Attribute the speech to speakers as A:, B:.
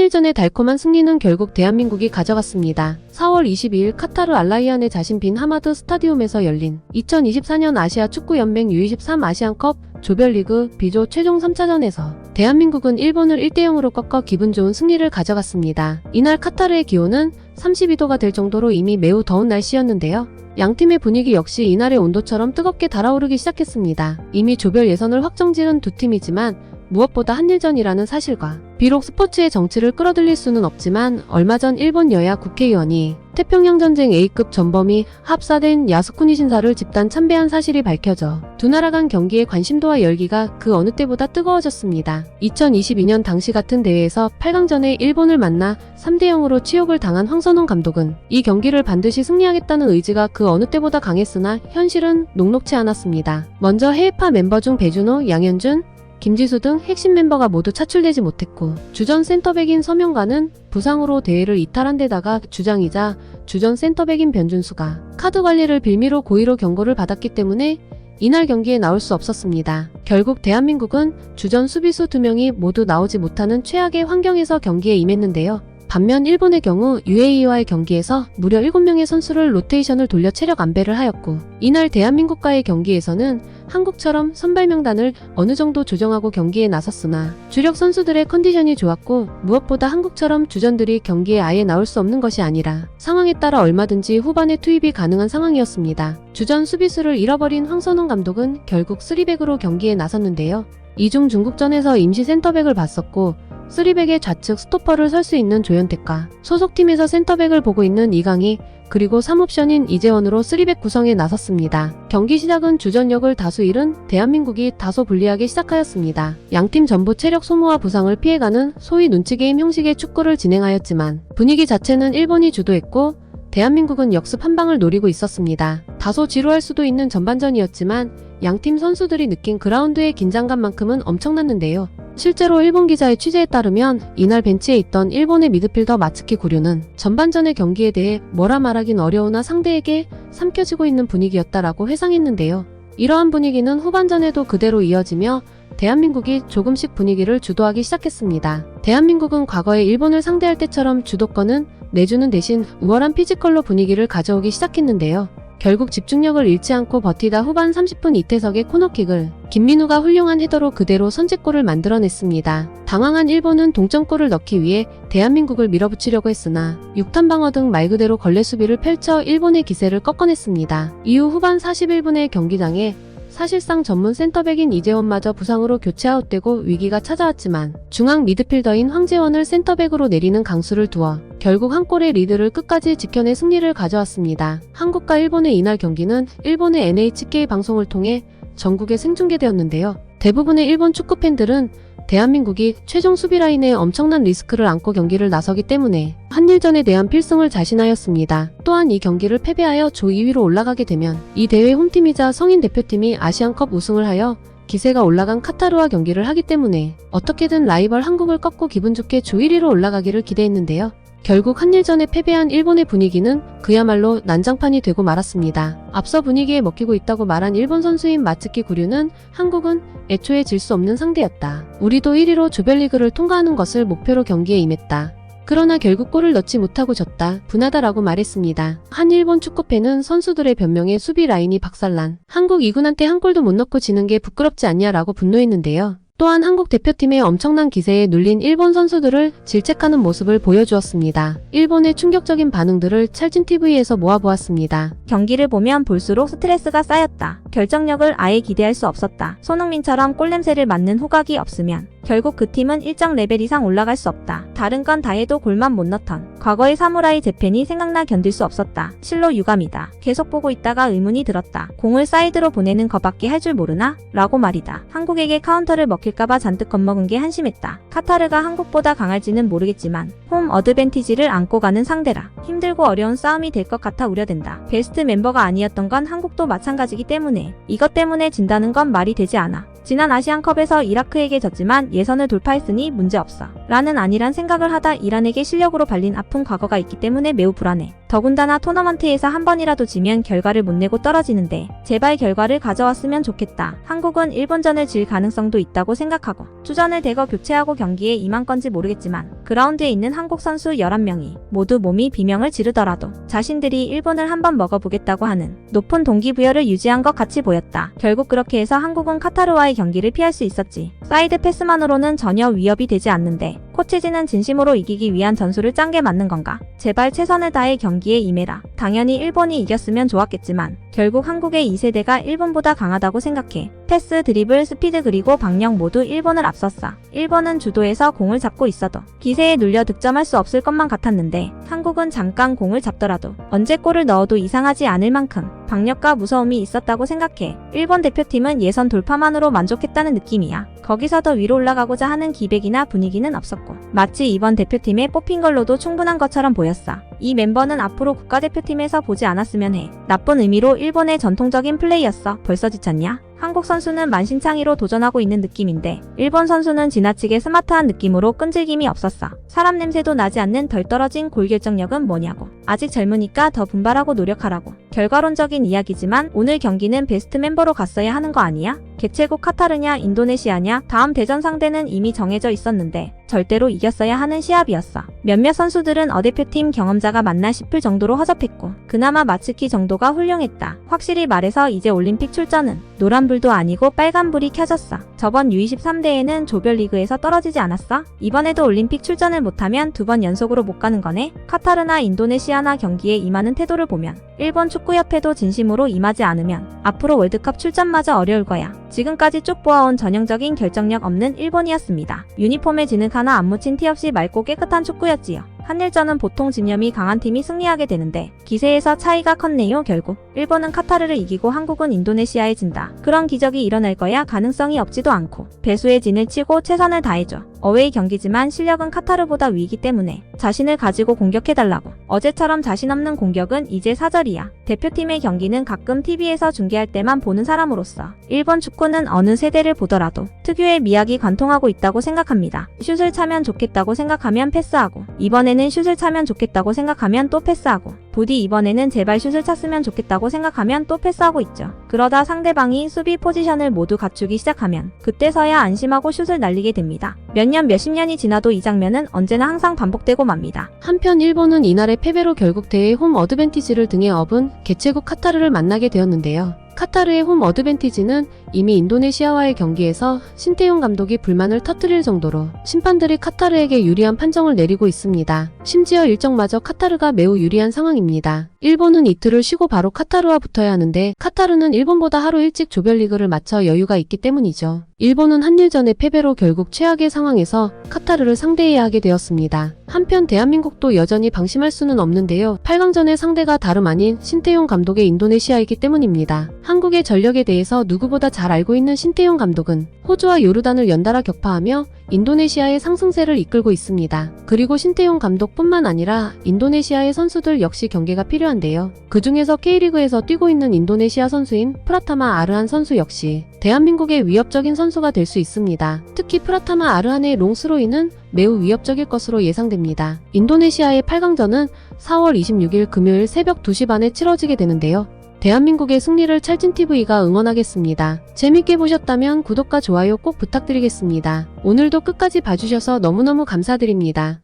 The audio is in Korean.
A: 한일전의 달콤한 승리는 결국 대한민국이 가져갔습니다. 4월 22일 카타르 알라이안의 자신 빈 하마드 스타디움에서 열린 2024년 아시아 축구연맹 U23 아시안컵 조별리그 B조 최종 3차전에서 대한민국은 일본을 1대0으로 꺾어 기분 좋은 승리를 가져갔습니다. 이날 카타르의 기온은 32도가 될 정도로 이미 매우 더운 날씨였는데요. 양팀의 분위기 역시 이날의 온도처럼 뜨겁게 달아오르기 시작했습니다. 이미 조별 예선을 확정지은 두 팀이지만 무엇보다 한일전이라는 사실과 비록 스포츠의 정치를 끌어들일 수는 없지만 얼마 전 일본 여야 국회의원이 태평양전쟁 A급 전범이 합사된 야스쿠니 신사를 집단 참배한 사실이 밝혀져 두 나라 간 경기의 관심도와 열기가 그 어느 때보다 뜨거워졌습니다. 2022년 당시 같은 대회에서 8강전에 일본을 만나 3대0으로 치욕을 당한 황선홍 감독은 이 경기를 반드시 승리하겠다는 의지가 그 어느 때보다 강했으나 현실은 녹록치 않았습니다. 먼저 해외파 멤버 중 배준호, 양현준, 김지수 등 핵심 멤버가 모두 차출되지 못했고 주전 센터백인 서명관은 부상으로 대회를 이탈한 데다가 주장이자 주전 센터백인 변준수가 카드 관리를 빌미로 고의로 경고를 받았기 때문에 이날 경기에 나올 수 없었습니다. 결국 대한민국은 주전 수비수 2명이 모두 나오지 못하는 최악의 환경에서 경기에 임했는데요. 반면 일본의 경우 UAE와의 경기에서 무려 7명의 선수를 로테이션을 돌려 체력 안배를 하였고 이날 대한민국과의 경기에서는 한국처럼 선발 명단을 어느 정도 조정하고 경기에 나섰으나 주력 선수들의 컨디션이 좋았고 무엇보다 한국처럼 주전들이 경기에 아예 나올 수 없는 것이 아니라 상황에 따라 얼마든지 후반에 투입이 가능한 상황이었습니다. 주전 수비수를 잃어버린 황선홍 감독은 결국 3백으로 경기에 나섰는데요. 이중 중국전에서 임시 센터백을 봤었고 3백의 좌측 스토퍼를 설 수 있는 조현택과 소속팀에서 센터백을 보고 있는 이강희 그리고 3옵션인 이재원으로 3백 구성에 나섰습니다. 경기 시작은 주전력을 다수 잃은 대한민국이 다소 불리하게 시작하였습니다. 양팀 전부 체력 소모와 부상을 피해가는 소위 눈치게임 형식의 축구를 진행하였지만 분위기 자체는 일본이 주도했고 대한민국은 역습 한 방을 노리고 있었습니다. 다소 지루할 수도 있는 전반전이었지만 양팀 선수들이 느낀 그라운드의 긴장감만큼은 엄청났는데요. 실제로 일본 기자의 취재에 따르면 이날 벤치에 있던 일본의 미드필더 마츠키 구류는 전반전의 경기에 대해 뭐라 말하긴 어려우나 상대에게 삼켜지고 있는 분위기였다라고 회상했는데요. 이러한 분위기는 후반전에도 그대로 이어지며 대한민국이 조금씩 분위기를 주도하기 시작했습니다. 대한민국은 과거에 일본을 상대할 때처럼 주도권은 내주는 대신 우월한 피지컬로 분위기를 가져오기 시작했는데요. 결국 집중력을 잃지 않고 버티다 후반 30분 이태석의 코너킥을 김민우가 훌륭한 헤더로 그대로 선제골을 만들어냈습니다. 당황한 일본은 동점골을 넣기 위해 대한민국을 밀어붙이려고 했으나 6탄 방어 등 말 그대로 걸레 수비를 펼쳐 일본의 기세를 꺾어냈습니다. 이후 후반 41분의 경기장에 사실상 전문 센터백인 이재원마저 부상으로 교체 아웃되고 위기가 찾아왔지만 중앙 미드필더인 황재원을 센터백으로 내리는 강수를 두어 결국 한 골의 리드를 끝까지 지켜내 승리를 가져왔습니다. 한국과 일본의 이날 경기는 일본의 NHK 방송을 통해 전국에 생중계되었는데요. 대부분의 일본 축구 팬들은 대한민국이 최종 수비 라인에 엄청난 리스크를 안고 경기를 나서기 때문에 한일전에 대한 필승을 자신하였습니다. 또한 이 경기를 패배하여 조 2위로 올라가게 되면 이 대회 홈팀이자 성인 대표팀이 아시안컵 우승을 하여 기세가 올라간 카타르와 경기를 하기 때문에 어떻게든 라이벌 한국을 꺾고 기분 좋게 조 1위로 올라가기를 기대했는데요. 결국 한일전에 패배한 일본의 분위기는 그야말로 난장판이 되고 말았습니다. 앞서 분위기에 먹히고 있다고 말한 일본 선수인 마츠키 구류는 한국은 애초에 질 수 없는 상대였다. 우리도 1위로 조별리그를 통과하는 것을 목표로 경기에 임했다. 그러나 결국 골을 넣지 못하고 졌다. 분하다라고 말했습니다. 한 일본 축구팬은 선수들의 변명에 수비 라인이 박살난 한국 2군한테 한 골도 못 넣고 지는 게 부끄럽지 않냐라고 분노했는데요. 또한 한국 대표팀의 엄청난 기세에 눌린 일본 선수들을 질책하는 모습을 보여주었습니다. 일본의 충격적인 반응들을 찰진TV에서 모아보았습니다.
B: 경기를 보면 볼수록 스트레스가 쌓였다. 결정력을 아예 기대할 수 없었다. 손흥민처럼 골냄새를 맡는 후각이 없으면 결국 그 팀은 일정 레벨 이상 올라갈 수 없다. 다른 건 다 해도 골만 못 넣던 과거의 사무라이 재팬이 생각나 견딜 수 없었다. 실로 유감이다. 계속 보고 있다가 의문이 들었다. 공을 사이드로 보내는 거밖에 할 줄 모르나? 라고 말이다. 한국에게 카운터를 먹힐까봐 잔뜩 겁먹은 게 한심했다. 카타르가 한국보다 강할지는 모르겠지만 홈 어드밴티지를 안고 가는 상대라 힘들고 어려운 싸움이 될 것 같아 우려된다. 베스트 멤버가 아니었던 건 한국도 마찬가지기 때문에 이것 때문에 진다는 건 말이 되지 않아. 지난 아시안컵에서 이라크에게 졌지만 예선을 돌파했으니 문제없어 라는 아니란 생각을 하다 이란에게 실력으로 발린 아픈 과거가 있기 때문에 매우 불안해. 더군다나 토너먼트에서 한 번이라도 지면 결과를 못 내고 떨어지는데 제발 결과를 가져왔으면 좋겠다. 한국은 일본전을 질 가능성도 있다고 생각하고 주전을 대거 교체하고 경기에 임한 건지 모르겠지만 그라운드에 있는 한국 선수 11명이 모두 몸이 비명을 지르더라도 자신들이 일본을 한번 먹어보겠다고 하는 높은 동기부여를 유지한 것 같이 보였다. 결국 그렇게 해서 한국은 카타르와의 경기를 피할 수 있었지. 사이드 패스만으로는 전혀 위협이 되지 않는데 코치진은 진심으로 이기기 위한 전술을 짠 게 맞는 건가? 제발 최선을 다해 경기에 임해라. 당연히 일본이 이겼으면 좋았겠지만 결국 한국의 2세대가 일본보다 강하다고 생각해. 패스, 드리블, 스피드 그리고 방역 모두 일본을 앞섰어. 일본은 주도해서 공을 잡고 있어도 기세에 눌려 득점할 수 없을 것만 같았는데 한국은 잠깐 공을 잡더라도 언제 골을 넣어도 이상하지 않을 만큼 박력과 무서움이 있었다고 생각해. 일본 대표팀은 예선 돌파만으로 만족했다는 느낌이야. 거기서 더 위로 올라가고자 하는 기백이나 분위기는 없었고 마치 이번 대표팀에 뽑힌 걸로도 충분한 것처럼 보였어. 이 멤버는 앞으로 국가대표팀에서 보지 않았으면 해. 나쁜 의미로 일본의 전통적인 플레이였어. 벌써 지쳤냐? 한국 선수는 만신창이로 도전하고 있는 느낌인데 일본 선수는 지나치게 스마트한 느낌으로 끈질김이 없었어. 사람 냄새도 나지 않는 덜 떨어진 골 결정력은 뭐냐고. 아직 젊으니까 더 분발하고 노력하라고. 결과론적인 이야기지만 오늘 경기는 베스트 멤버로 갔어야 하는 거 아니야? 개최국 카타르냐 인도네시아냐 다음 대전 상대는 이미 정해져 있었는데 절대로 이겼어야 하는 시합이었어. 몇몇 선수들은 어대표팀 경험자가 맞나 싶을 정도로 허접했고 그나마 마츠키 정도가 훌륭했다. 확실히 말해서 이제 올림픽 출전은 노란불도 아니고 빨간불이 켜졌어. 저번 U23대회는 조별리그에서 떨어지지 않았어? 이번에도 올림픽 출전을 못하면 2번 연속으로 못 가는 거네? 카타르나 인도네시아나 경기에 임하는 태도를 보면 일본 축구협회도 진심으로 임하지 않으면 앞으로 월드컵 출전마저 어려울 거야. 지금까지 쭉 보아온 전형적인 결정력 없는 일본이었습니다. 유니폼에 진흙 하나 안 묻힌 티 없이 맑고 깨끗한 축구였지요. 한일전은 보통 진념이 강한 팀이 승리하게 되는데 기세에서 차이가 컸네요. 결국 일본은 카타르를 이기고 한국은 인도네시아에 진다. 그런 기적이 일어날 거야 가능성이 없지도 않고 배수의 진을 치고 최선을 다해줘. 어웨이 경기지만 실력은 카타르보다 위이기 때문에 자신을 가지고 공격해달라고. 어제처럼 자신 없는 공격은 이제 사절이야. 대표팀의 경기는 가끔 TV에서 중계할 때만 보는 사람으로서 일본 축구는 어느 세대를 보더라도 특유의 미학이 관통하고 있다고 생각합니다. 슛을 차면 좋겠다고 생각하면 패스하고 이번에는 슛을 차면 좋겠다고 생각하면 또 패스하고 부디 이번에는 제발 슛을 찼으면 좋겠다고 생각하면 또 패스하고 있죠. 그러다 상대방이 수비 포지션을 모두 갖추기 시작하면 그때서야 안심하고 슛을 날리게 됩니다. 몇 년 몇십 년이 지나도 이 장면은 언제나 항상 반복되고 맙니다.
A: 한편 일본은 이날의 패배로 결국 대회 홈 어드밴티지를 등에 업은 개최국 카타르를 만나게 되었는데요. 카타르의 홈 어드밴티지는 이미 인도네시아와의 경기에서 신태용 감독이 불만을 터뜨릴 정도로 심판들이 카타르에게 유리한 판정을 내리고 있습니다. 심지어 일정마저 카타르가 매우 유리한 상황입니다. 일본은 이틀을 쉬고 바로 카타르와 붙어야 하는데 카타르는 일본보다 하루 일찍 조별리그를 마쳐 여유가 있기 때문이죠. 일본은 한일전의 패배로 결국 최악의 상황에서 카타르를 상대해야 하게 되었습니다. 한편 대한민국도 여전히 방심할 수는 없는데요. 8강전의 상대가 다름 아닌 신태용 감독의 인도네시아이기 때문입니다. 한국의 전력에 대해서 누구보다 잘 알고 있는 신태용 감독은 호주와 요르단을 연달아 격파하며 인도네시아의 상승세를 이끌고 있습니다. 그리고 신태용 감독뿐만 아니라 인도네시아의 선수들 역시 경계가 필요한데요. 그 중에서 K리그에서 뛰고 있는 인도네시아 선수인 프라타마 아르한 선수 역시 대한민국의 위협적인 선수가 될 수 있습니다. 특히 프라타마 아르한의 롱스로이는 매우 위협적일 것으로 예상됩니다. 인도네시아의 8강전은 4월 26일 금요일 새벽 2시 반에 치러지게 되는데요. 대한민국의 승리를 찰진TV가 응원하겠습니다. 재밌게 보셨다면 구독과 좋아요 꼭 부탁드리겠습니다. 오늘도 끝까지 봐주셔서 너무너무 감사드립니다.